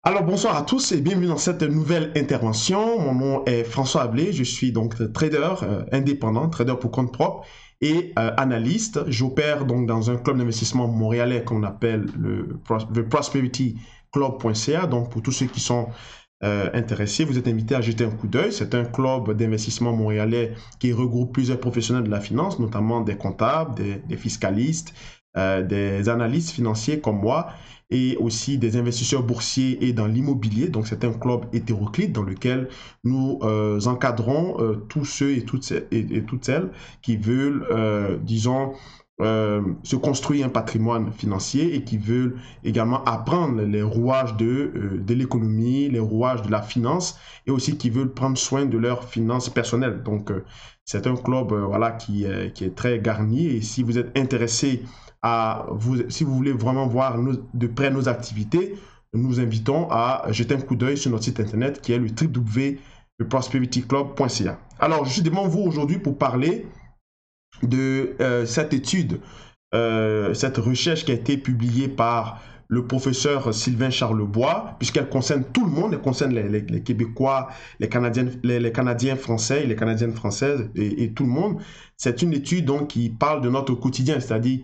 Alors bonsoir à tous et bienvenue dans cette nouvelle intervention. Mon nom est François Ablé, je suis donc trader indépendant, trader pour compte propre et analyste. J'opère donc dans un club d'investissement montréalais qu'on appelle le Prosperity Club.ca. Donc pour tous ceux qui sont intéressés, vous êtes invités à jeter un coup d'œil. C'est un club d'investissement montréalais qui regroupe plusieurs professionnels de la finance, notamment des comptables, des fiscalistes, des analystes financiers comme moi et aussi des investisseurs boursiers et dans l'immobilier. Donc, c'est un club hétéroclite dans lequel nous encadrons tous ceux et toutes celles qui veulent, disons, se construire un patrimoine financier et qui veulent également apprendre les rouages de l'économie, les rouages de la finance et aussi qui veulent prendre soin de leurs finances personnelles. Donc, c'est un club voilà, qui est très garni et si vous êtes intéressé si vous voulez vraiment voir de près nos activités, nous vous invitons à jeter un coup d'œil sur notre site internet qui est le www.prosperityclub.ca. Alors, je suis devant vous aujourd'hui pour parler de cette étude, cette recherche qui a été publiée par le professeur Sylvain Charlebois, puisqu'elle concerne tout le monde, elle concerne les Québécois, les Canadiens français et les Canadiennes françaises et tout le monde. C'est une étude donc qui parle de notre quotidien, c'est-à-dire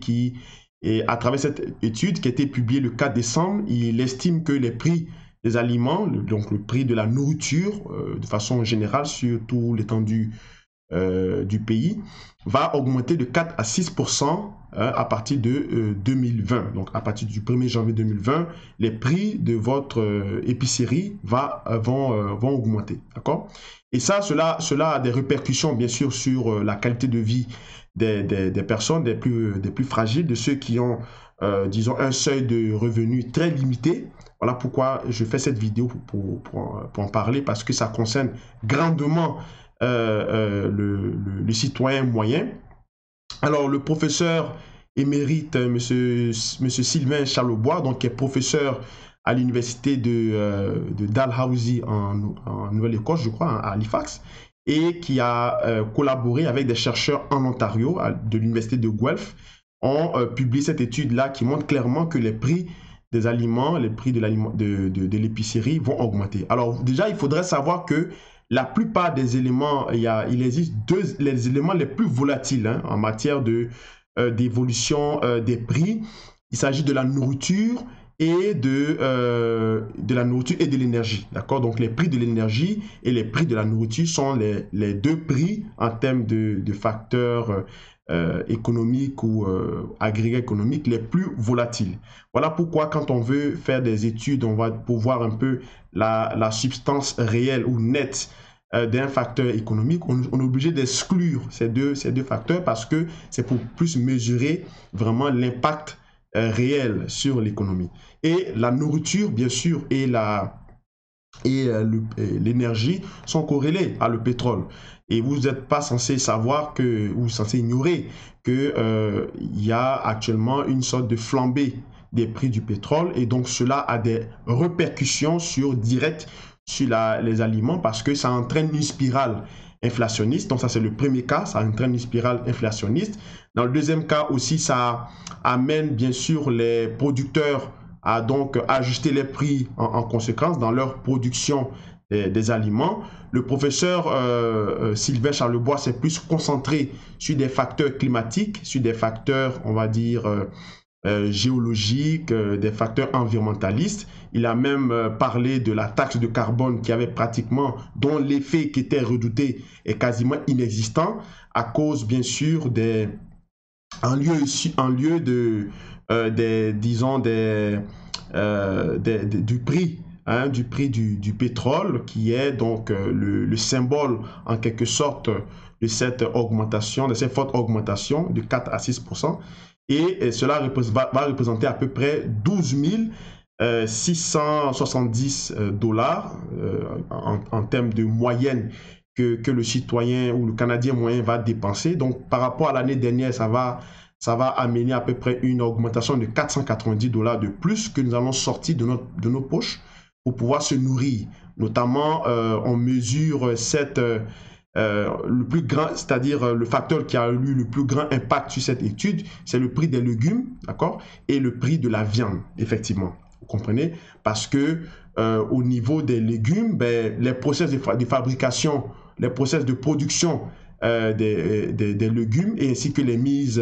et à travers cette étude qui a été publiée le 4 décembre, il estime que les prix des aliments, donc le prix de la nourriture de façon générale sur tout l'étendue du pays, va augmenter de 4 à 6% à partir de 2020. Donc, à partir du 1er janvier 2020, les prix de votre épicerie vont augmenter. D'accord? Et cela a des répercussions, bien sûr, sur la qualité de vie des personnes des plus fragiles, de ceux qui ont, disons, un seuil de revenus très limité. Voilà pourquoi je fais cette vidéo pour en parler, parce que ça concerne grandement le citoyen moyen. Alors, le professeur émérite, monsieur Sylvain Charlebois, donc, qui est professeur à l'université de Dalhousie en Nouvelle-Écosse, je crois, à Halifax, et qui a collaboré avec des chercheurs en Ontario, de l'université de Guelph, ont publié cette étude-là qui montre clairement que les prix des aliments, les prix de l'épicerie vont augmenter. Alors, déjà, il faudrait savoir que la plupart des éléments, il existe les éléments les plus volatiles en matière d'évolution des prix. Il s'agit de la nourriture et de l'énergie. D'accord? Donc, les prix de l'énergie et les prix de la nourriture sont les deux prix en termes de facteurs économiques ou agrégats économiques les plus volatiles. Voilà pourquoi quand on veut faire des études, on va pouvoir un peu la substance réelle ou nette d'un facteur économique, on est obligé d'exclure ces deux facteurs parce que c'est pour plus mesurer vraiment l'impact réel sur l'économie. Et la nourriture, bien sûr, et l'énergie sont corrélés à le pétrole. Et vous n'êtes pas censé savoir ou censé ignorer qu'il y a actuellement une sorte de flambée des prix du pétrole et donc cela a des répercussions directes sur les aliments parce que ça entraîne une spirale inflationniste. Donc ça c'est le premier cas, ça entraîne une spirale inflationniste. Dans le deuxième cas aussi, ça amène bien sûr les producteurs à donc ajuster les prix en conséquence dans leur production des aliments. Le professeur Sylvain Charlebois s'est plus concentré sur des facteurs climatiques, sur des facteurs, on va dire, géologiques, des facteurs environnementalistes. Il a même parlé de la taxe de carbone dont l'effet qui était redouté est quasiment inexistant à cause bien sûr en lieu du prix. Du prix du pétrole qui est donc le symbole en quelque sorte de cette augmentation, de cette forte augmentation de 4 à 6%. Et cela va représenter à peu près 12 670 dollars en termes de moyenne que le citoyen ou le Canadien moyen va dépenser. Donc, par rapport à l'année dernière, ça va amener à peu près une augmentation de 490 dollars de plus que nous allons sortir de nos poches pour pouvoir se nourrir. Notamment, on mesure le plus grand, c'est-à-dire le facteur qui a eu le plus grand impact sur cette étude, c'est le prix des légumes, d'accord, et le prix de la viande, effectivement. Vous comprenez? Parce que au niveau des légumes, ben, les process de fabrication, les process de production des légumes et ainsi que les mises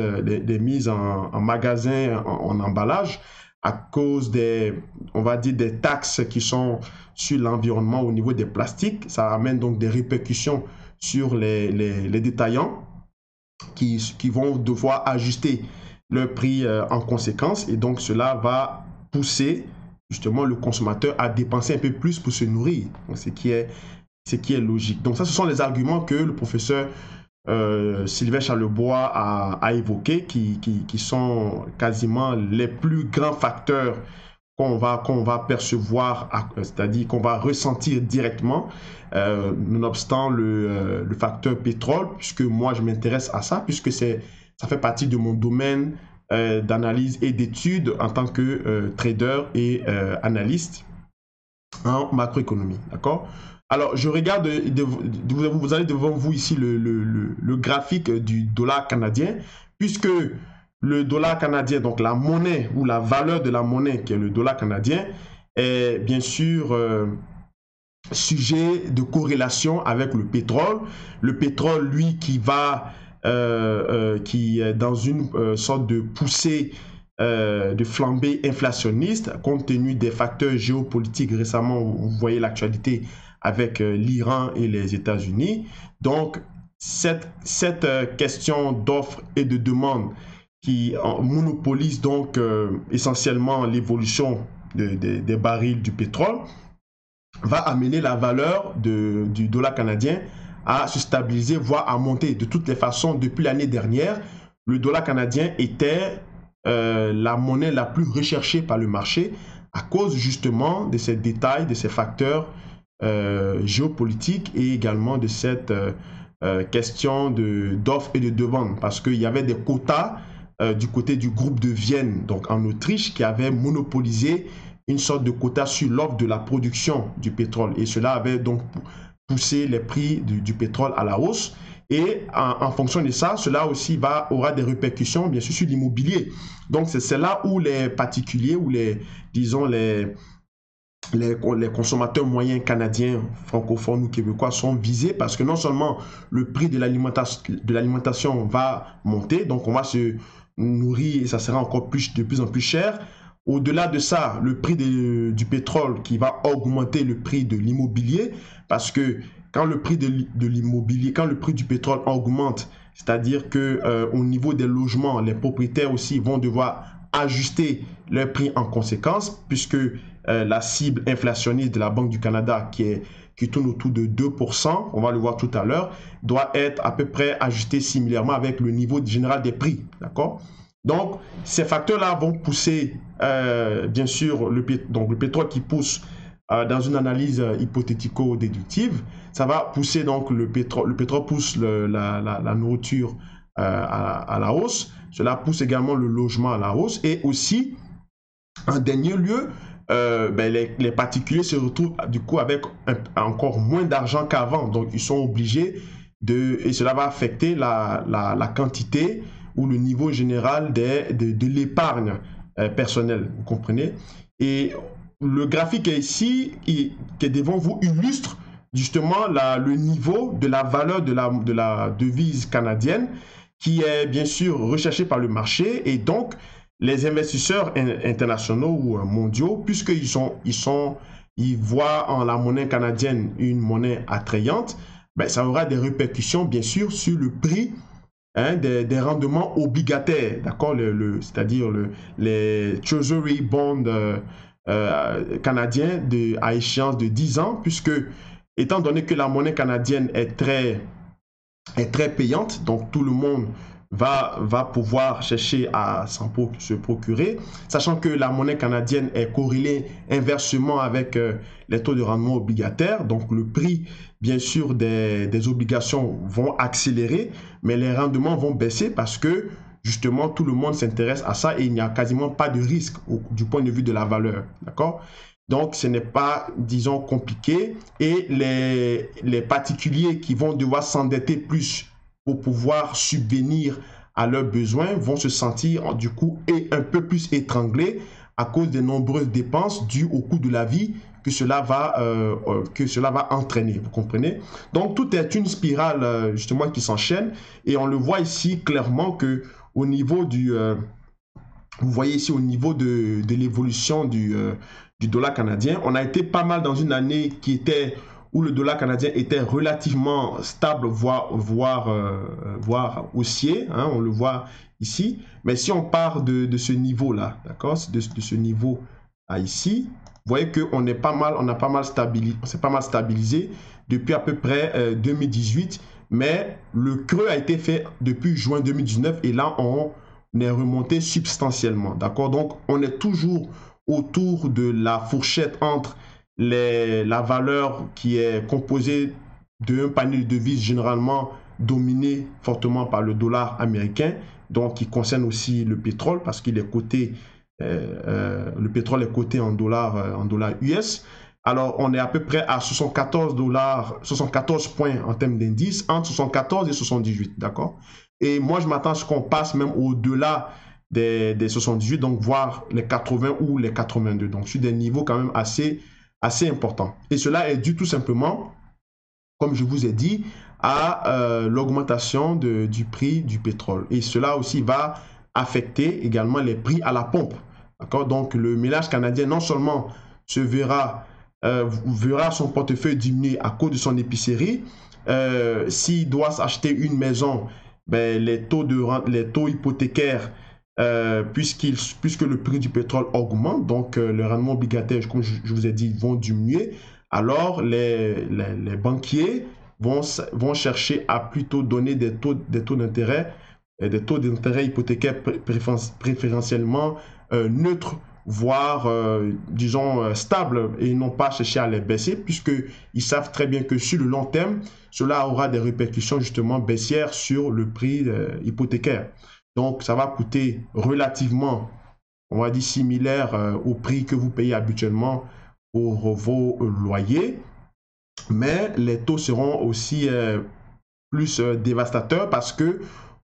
en magasin, en emballage, à cause des, on va dire, des taxes qui sont sur l'environnement au niveau des plastiques, ça amène donc des répercussions sur les détaillants qui vont devoir ajuster leur prix en conséquence et donc cela va pousser justement le consommateur à dépenser un peu plus pour se nourrir, donc, ce qui est logique. Donc ça, ce sont les arguments que le professeur Sylvain Charlebois a évoqués, qui sont quasiment les plus grands facteurs qu'on va percevoir, c'est-à-dire qu'on va ressentir directement, nonobstant le facteur pétrole, puisque moi je m'intéresse à ça, puisque ça fait partie de mon domaine d'analyse et d'études en tant que trader et analyste en macroéconomie, d'accord? Alors, je regarde, vous avez devant vous ici le graphique du dollar canadien, puisque le dollar canadien, donc la monnaie ou la valeur de la monnaie qui est le dollar canadien, est bien sûr sujet de corrélation avec le pétrole. Le pétrole, lui, qui est dans une sorte de poussée de flambée inflationniste, compte tenu des facteurs géopolitiques. Récemment, vous voyez l'actualité avec l'Iran et les États-Unis. Donc, cette question d'offre et de demande qui monopolise donc essentiellement l'évolution des barils du pétrole va amener la valeur du dollar canadien à se stabiliser, voire à monter. De toutes les façons, depuis l'année dernière, le dollar canadien était la monnaie la plus recherchée par le marché à cause justement de ces détails, de ces facteurs géopolitiques et également de cette question d'offre et de demande, parce qu'il y avait des quotas du côté du groupe de Vienne, donc en Autriche, qui avait monopolisé une sorte de quota sur l'offre de la production du pétrole. Et cela avait donc poussé les prix du pétrole à la hausse. Et en fonction de ça, cela aussi aura des répercussions, bien sûr, sur l'immobilier. Donc, c'est là où les particuliers, ou disons, les consommateurs moyens canadiens, francophones ou québécois sont visés, parce que non seulement le prix de l'alimentation va monter, donc on va se nourrir et ça sera encore de plus en plus cher. Au-delà de ça, le prix du pétrole qui va augmenter le prix de l'immobilier, parce que quand le prix de l'immobilier, quand le prix du pétrole augmente, c'est-à-dire que au niveau des logements, les propriétaires aussi vont devoir ajuster leur prix en conséquence, puisque la cible inflationniste de la Banque du Canada, qui tourne autour de 2%, on va le voir tout à l'heure, doit être à peu près ajustée similairement avec le niveau général des prix, d'accord? Donc, ces facteurs-là vont pousser, bien sûr, le pétrole qui pousse dans une analyse hypothético-déductive, ça va pousser donc le pétrole pousse la nourriture à la hausse, cela pousse également le logement à la hausse, et aussi, en dernier lieu, les particuliers se retrouvent du coup avec encore moins d'argent qu'avant, donc ils sont obligés et cela va affecter la quantité ou le niveau général de l'épargne personnelle, vous comprenez? Et le graphique ici, qui est devant vous, illustre justement le niveau de la valeur de la devise canadienne, qui est bien sûr recherchée par le marché, et donc les investisseurs internationaux ou mondiaux, puisqu'ils voient en la monnaie canadienne une monnaie attrayante, ça aura des répercussions bien sûr sur le prix des rendements obligataires, d'accord, c'est-à-dire les Treasury Bonds canadiens à échéance de 10 ans, puisque étant donné que la monnaie canadienne est très payante, donc tout le monde va pouvoir chercher à se procurer, sachant que la monnaie canadienne est corrélée inversement avec les taux de rendement obligataires, donc le prix, bien sûr, des obligations vont accélérer, mais les rendements vont baisser parce que, justement, tout le monde s'intéresse à ça et il n'y a quasiment pas de risque du point de vue de la valeur, d'accord? Donc, ce n'est pas, disons, compliqué, et les particuliers qui vont devoir s'endetter plus pour pouvoir subvenir à leurs besoins vont se sentir du coup un peu plus étranglés à cause des nombreuses dépenses dues au coût de la vie que cela va entraîner, vous comprenez? Donc tout est une spirale justement qui s'enchaîne et on le voit ici clairement que au niveau vous voyez ici au niveau de l'évolution du dollar canadien, on a été pas mal dans une année où le dollar canadien était relativement stable, voire haussier, hein, on le voit ici. Mais si on part de ce niveau-là, d'accord, de ce niveau à ici, vous voyez qu'on est on a pas mal stabilisé depuis à peu près 2018, mais le creux a été fait depuis juin 2019 et là on est remonté substantiellement, d'accord? Donc on est toujours autour de la fourchette entre la valeur qui est composée d'un panier de devises généralement dominé fortement par le dollar américain, donc qui concerne aussi le pétrole parce qu'il est coté, le pétrole est coté en dollars US. Alors on est à peu près à 74 points en termes d'indice, entre 74 et 78, d'accord? Et moi je m'attends à ce qu'on passe même au-delà des 78, donc voire les 80 ou les 82, donc sur des niveaux quand même assez important. Et cela est dû tout simplement, comme je vous ai dit, à l'augmentation du prix du pétrole. Et cela aussi va affecter également les prix à la pompe. Donc le ménage canadien non seulement verra son portefeuille diminuer à cause de son épicerie, s'il doit s'acheter une maison, ben, les taux hypothécaires, puisque le prix du pétrole augmente, donc le rendement obligataire, comme je vous ai dit, vont diminuer, alors les banquiers vont chercher à plutôt donner des taux d'intérêt hypothécaires préférentiellement neutres, voire, disons, stables, et non pas chercher à les baisser, puisqu'ils savent très bien que sur le long terme, cela aura des répercussions justement baissières sur le prix hypothécaire. Donc, ça va coûter relativement, on va dire, similaire au prix que vous payez habituellement pour vos loyers. Mais les taux seront aussi plus dévastateurs parce que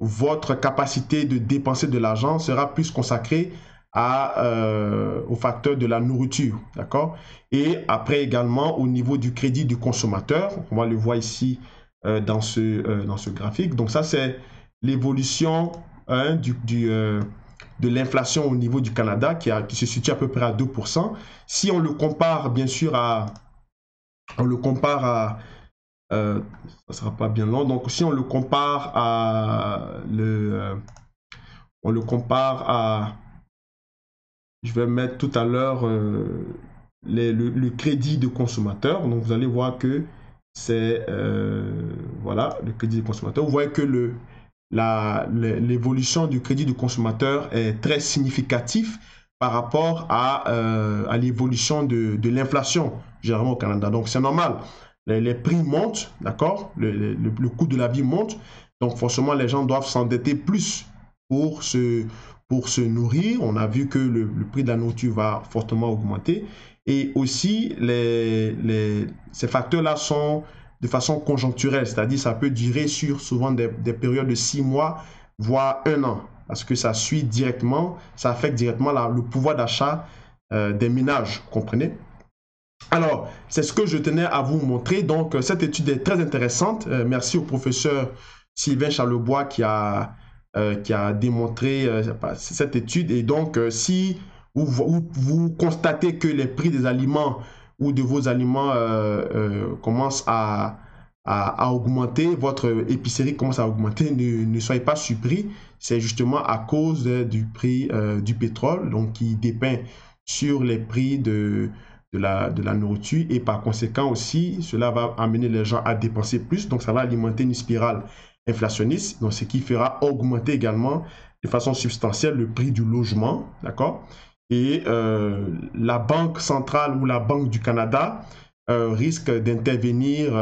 votre capacité de dépenser de l'argent sera plus consacrée au facteur de la nourriture, d'accord? Et après également au niveau du crédit du consommateur, on va le voir ici dans ce graphique. Donc ça, c'est l'évolution de l'inflation au niveau du Canada qui se situe à peu près à 2%. Si on le compare bien sûr ça sera pas bien long, donc si on le compare je vais mettre tout à l'heure le crédit de consommateur, donc vous allez voir que c'est voilà, le crédit de consommateur. Vous voyez que l'évolution du crédit du consommateur est très significative par rapport à l'évolution de l'inflation, généralement au Canada. Donc, c'est normal. Les prix montent, d'accord? Le coût de la vie monte. Donc, forcément, les gens doivent s'endetter plus pour se nourrir. On a vu que le prix de la nourriture va fortement augmenter. Et aussi, ces facteurs-là sont de façon conjoncturelle, c'est-à-dire ça peut durer sur souvent des périodes de 6 mois, voire 1 an, parce que ça affecte directement le pouvoir d'achat des ménages, vous comprenez? Alors, c'est ce que je tenais à vous montrer. Donc, cette étude est très intéressante. Merci au professeur Sylvain Charlebois qui a démontré cette étude. Et donc, si vous constatez que les prix des aliments ou de vos aliments commencent à augmenter, votre épicerie commence à augmenter, ne soyez pas surpris. C'est justement à cause du prix du pétrole, donc qui dépeint sur les prix de la nourriture, et par conséquent aussi, cela va amener les gens à dépenser plus, donc ça va alimenter une spirale inflationniste, donc ce qui fera augmenter également de façon substantielle le prix du logement, d'accord? Et la Banque centrale ou la Banque du Canada risque d'intervenir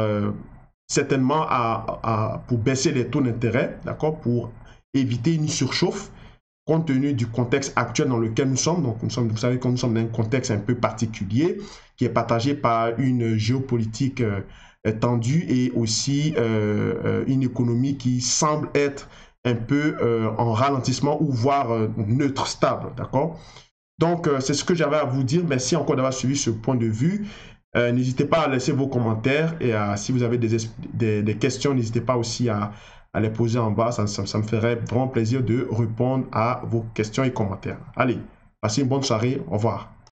certainement pour baisser les taux d'intérêt, d'accord, pour éviter une surchauffe compte tenu du contexte actuel dans lequel nous sommes. Donc, vous savez que nous sommes dans un contexte un peu particulier qui est partagé par une géopolitique tendue et aussi une économie qui semble être un peu en ralentissement ou voire neutre, stable, d'accord? Donc, c'est ce que j'avais à vous dire. Merci encore d'avoir suivi ce point de vue. N'hésitez pas à laisser vos commentaires et si vous avez des questions, n'hésitez pas aussi à les poser en bas. Ça me ferait vraiment plaisir de répondre à vos questions et commentaires. Allez, passez une bonne soirée. Au revoir.